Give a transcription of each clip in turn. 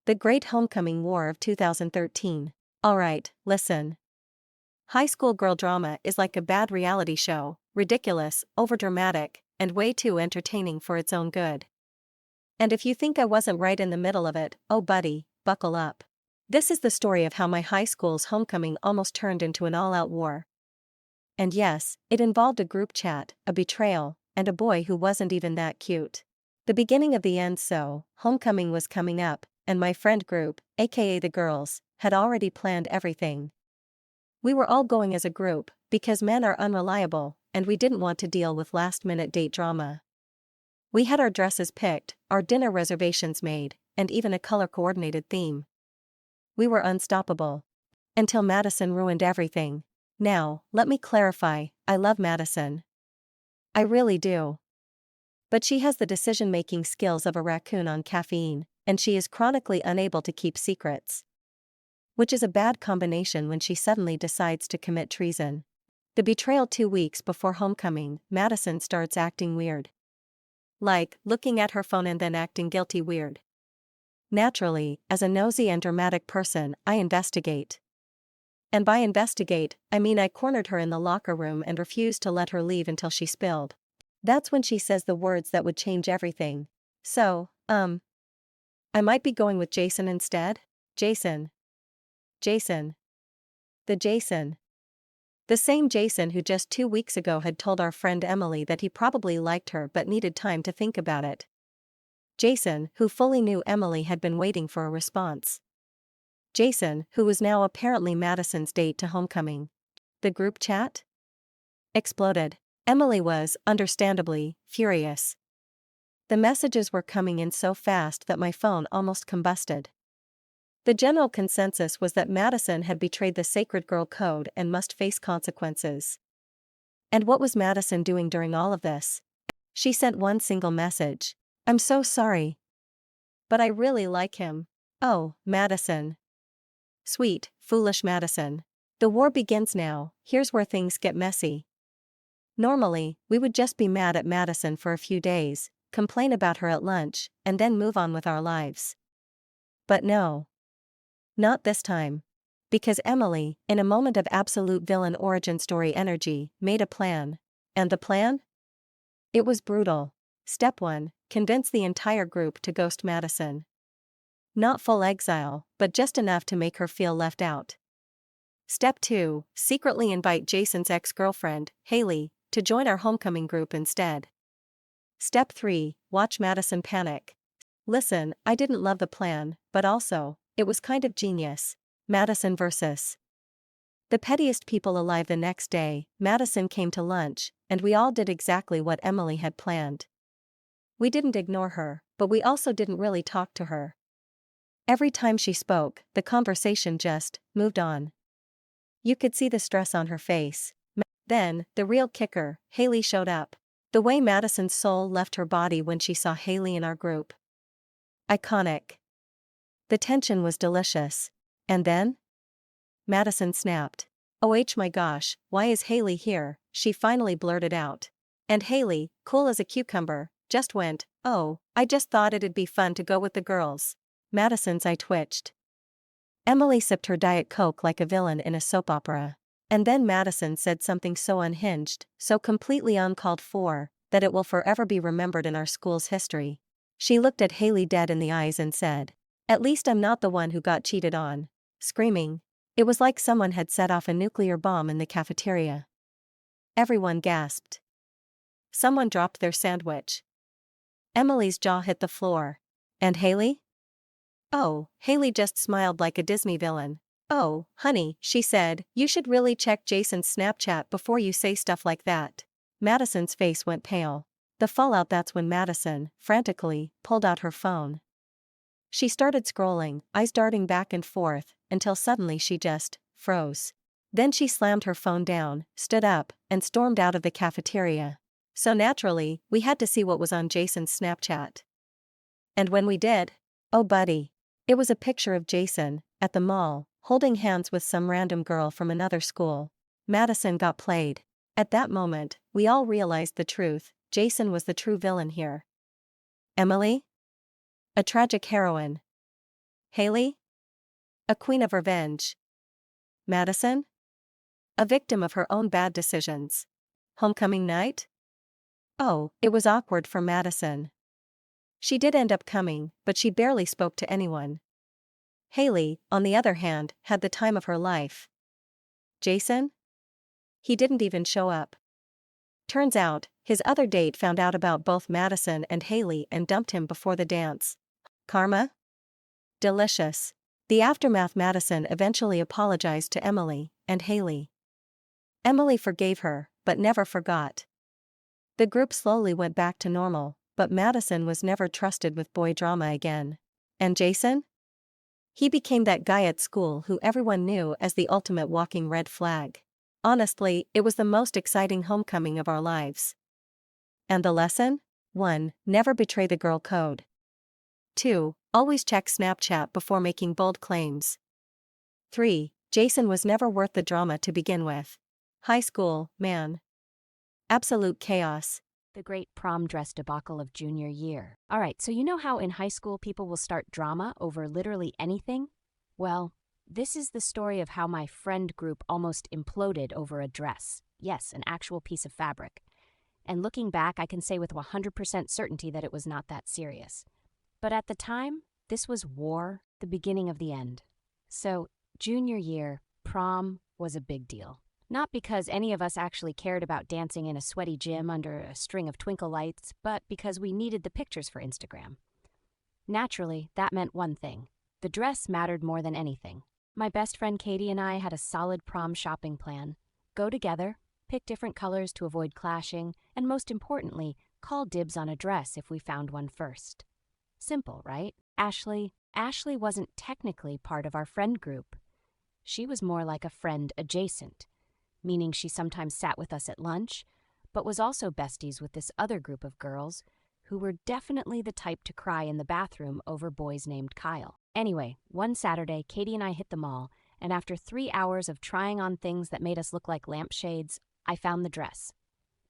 The Great Homecoming War of 2013. Alright, listen. High school girl drama is like a bad reality show, ridiculous, overdramatic, and way too entertaining for its own good. And if you think I wasn't right in the middle of it, oh buddy, buckle up. This is the story of how my high school's homecoming almost turned into an all-out war. And yes, it involved a group chat, a betrayal, and a boy who wasn't even that cute. The beginning of the end. So, homecoming was coming up, and my friend group, aka the girls, had already planned everything. We were all going as a group, because men are unreliable, and we didn't want to deal with last-minute date drama. We had our dresses picked, our dinner reservations made, and even a color-coordinated theme. We were unstoppable. Until Madison ruined everything. Now, let me clarify, I love Madison. I really do. But she has the decision-making skills of a raccoon on caffeine, and she is chronically unable to keep secrets. Which is a bad combination when she suddenly decides to commit treason. The betrayal. 2 weeks before homecoming, Madison starts acting weird. Like, looking at her phone and then acting guilty weird. Naturally, as a nosy and dramatic person, I investigate. And by investigate, I mean I cornered her in the locker room and refused to let her leave until she spilled. That's when she says the words that would change everything. So, I might be going with Jason instead? Jason. The Jason. The same Jason who just 2 weeks ago had told our friend Emily that he probably liked her but needed time to think about it. Jason, who fully knew Emily had been waiting for a response. Jason, who was now apparently Madison's date to homecoming. The group chat exploded. Emily was, understandably, furious. The messages were coming in so fast that my phone almost combusted. The general consensus was that Madison had betrayed the sacred girl code and must face consequences. And what was Madison doing during all of this? She sent one single message. I'm so sorry. But I really like him. Oh, Madison. Sweet, foolish Madison. The war begins now. Here's where things get messy. Normally, we would just be mad at Madison for a few days, complain about her at lunch, and then move on with our lives. But no. Not this time. Because Emily, in a moment of absolute villain origin story energy, made a plan. And the plan? It was brutal. Step 1, convince the entire group to ghost Madison. Not full exile, but just enough to make her feel left out. Step 2, secretly invite Jason's ex-girlfriend, Haley, to join our homecoming group instead. Step 3, watch Madison panic. Listen, I didn't love the plan, but also, it was kind of genius. Madison versus the pettiest people alive. The next day, Madison came to lunch, and we all did exactly what Emily had planned. We didn't ignore her, but we also didn't really talk to her. Every time she spoke, the conversation just moved on. You could see the stress on her face. Then, the real kicker, Haley showed up. The way Madison's soul left her body when she saw Haley in our group. Iconic. The tension was delicious. And then? Madison snapped. Oh my gosh, why is Haley here? She finally blurted out. And Haley, cool as a cucumber, just went, oh, I just thought it'd be fun to go with the girls. Madison's eye twitched. Emily sipped her Diet Coke like a villain in a soap opera. And then Madison said something so unhinged, so completely uncalled for, that it will forever be remembered in our school's history. She looked at Haley dead in the eyes and said, "At least I'm not the one who got cheated on." Screaming. It was like someone had set off a nuclear bomb in the cafeteria. Everyone gasped. Someone dropped their sandwich. Emily's jaw hit the floor. And Haley? Oh, Haley just smiled like a Disney villain. Oh, honey, she said, you should really check Jason's Snapchat before you say stuff like that. Madison's face went pale. The fallout. That's when Madison, frantically, pulled out her phone. She started scrolling, eyes darting back and forth, until suddenly she just froze. Then she slammed her phone down, stood up, and stormed out of the cafeteria. So naturally, we had to see what was on Jason's Snapchat. And when we did, oh buddy. It was a picture of Jason, at the mall, holding hands with some random girl from another school. Madison got played. At that moment, we all realized the truth. Jason was the true villain here. Emily? A tragic heroine. Haley? A queen of revenge. Madison? A victim of her own bad decisions. Homecoming night? Oh, it was awkward for Madison. She did end up coming, but she barely spoke to anyone. Haley, on the other hand, had the time of her life. Jason? He didn't even show up. Turns out, his other date found out about both Madison and Haley and dumped him before the dance. Karma? Delicious. The aftermath: Madison eventually apologized to Emily and Haley. Emily forgave her, but never forgot. The group slowly went back to normal, but Madison was never trusted with boy drama again. And Jason? He became that guy at school who everyone knew as the ultimate walking red flag. Honestly, it was the most exciting homecoming of our lives. And the lesson? 1. Never betray the girl code. 2. Always check Snapchat before making bold claims. 3. Jason was never worth the drama to begin with. High school, man. Absolute chaos. The great prom dress debacle of junior year. All right, so you know how in high school people will start drama over literally anything? Well, this is the story of how my friend group almost imploded over a dress. Yes, an actual piece of fabric. And looking back, I can say with 100% certainty that it was not that serious. But at the time, this was war, the beginning of the end. So, junior year, prom was a big deal. Not because any of us actually cared about dancing in a sweaty gym under a string of twinkle lights, but because we needed the pictures for Instagram. Naturally, that meant one thing. The dress mattered more than anything. My best friend Katie and I had a solid prom shopping plan. Go together, pick different colors to avoid clashing, and most importantly, call dibs on a dress if we found one first. Simple, right? Ashley wasn't technically part of our friend group. She was more like a friend adjacent, meaning she sometimes sat with us at lunch, but was also besties with this other group of girls who were definitely the type to cry in the bathroom over boys named Kyle. Anyway, one Saturday, Katie and I hit the mall, and after 3 hours of trying on things that made us look like lampshades, I found the dress.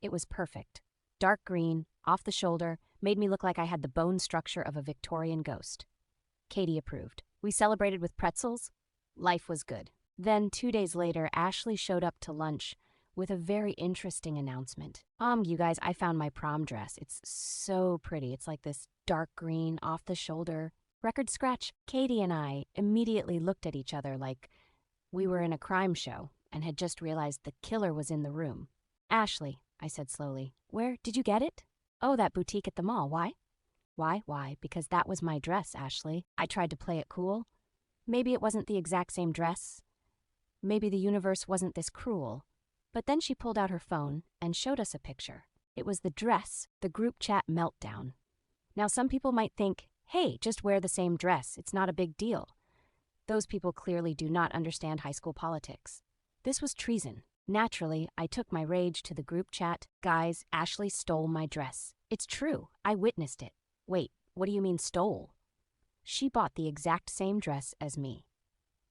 It was perfect. Dark green, off the shoulder, made me look like I had the bone structure of a Victorian ghost. Katie approved. We celebrated with pretzels. Life was good. Then, 2 days later, Ashley showed up to lunch with a very interesting announcement. You guys, I found my prom dress. It's so pretty. It's like this dark green, off the shoulder. Record scratch. Katie and I immediately looked at each other like we were in a crime show and had just realized the killer was in the room. Ashley, I said slowly, where did you get it? Oh, that boutique at the mall. Why? Why? Because that was my dress, Ashley. I tried to play it cool. Maybe it wasn't the exact same dress. Maybe the universe wasn't this cruel. But then she pulled out her phone and showed us a picture. It was the dress, the group chat meltdown. Now, some people might think, hey, just wear the same dress. It's not a big deal. Those people clearly do not understand high school politics. This was treason. Naturally, I took my rage to the group chat. Guys, Ashley stole my dress. It's true. I witnessed it. Wait, what do you mean stole? She bought the exact same dress as me.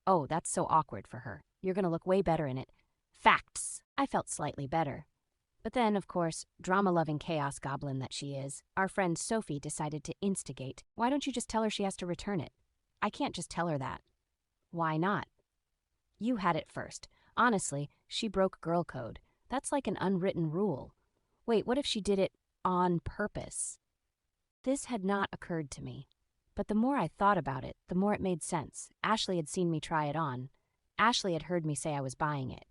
Oh, that's so awkward for her. You're gonna look way better in it. Facts. I felt slightly better. But then, of course, drama-loving chaos goblin that she is, our friend Sophie decided to instigate. Why don't you just tell her she has to return it? I can't just tell her that. Why not? You had it first. Honestly, she broke girl code. That's like an unwritten rule. Wait, what if she did it on purpose? This had not occurred to me. But the more I thought about it, the more it made sense. Ashley had seen me try it on. Ashley had heard me say I was buying it.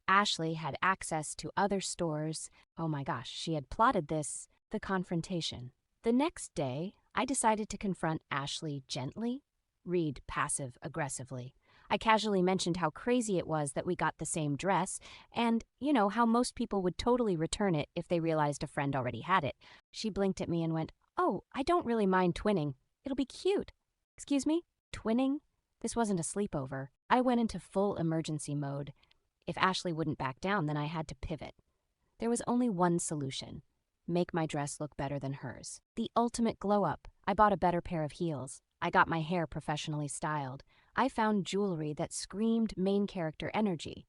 Ashley had access to other stores. Oh my gosh, she had plotted this, the confrontation. The next day, I decided to confront Ashley gently, read passive-aggressively. I casually mentioned how crazy it was that we got the same dress, and, how most people would totally return it if they realized a friend already had it. She blinked at me and went, "Oh, I don't really mind twinning. It'll be cute." Excuse me? Twinning? This wasn't a sleepover. I went into full emergency mode. If Ashley wouldn't back down, then I had to pivot. There was only one solution. Make my dress look better than hers. The ultimate glow-up. I bought a better pair of heels. I got my hair professionally styled. I found jewelry that screamed main character energy.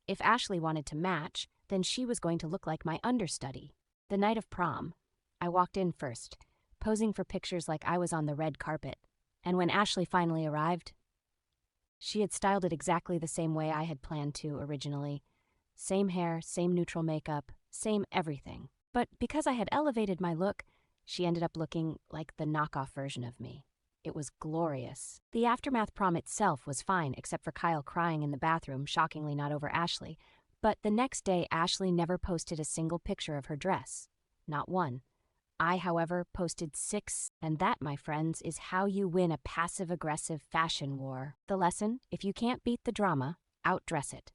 If Ashley wanted to match, then she was going to look like my understudy. The night of prom, I walked in first, posing for pictures like I was on the red carpet. And when Ashley finally arrived, she had styled it exactly the same way I had planned to originally. Same hair, same neutral makeup, same everything. But because I had elevated my look, she ended up looking like the knockoff version of me. It was glorious. The aftermath prom itself was fine, except for Kyle crying in the bathroom, shockingly not over Ashley. But the next day, Ashley never posted a single picture of her dress. Not one. I, however, posted 6, and that, my friends, is how you win a passive-aggressive fashion war. The lesson: if you can't beat the drama, outdress it.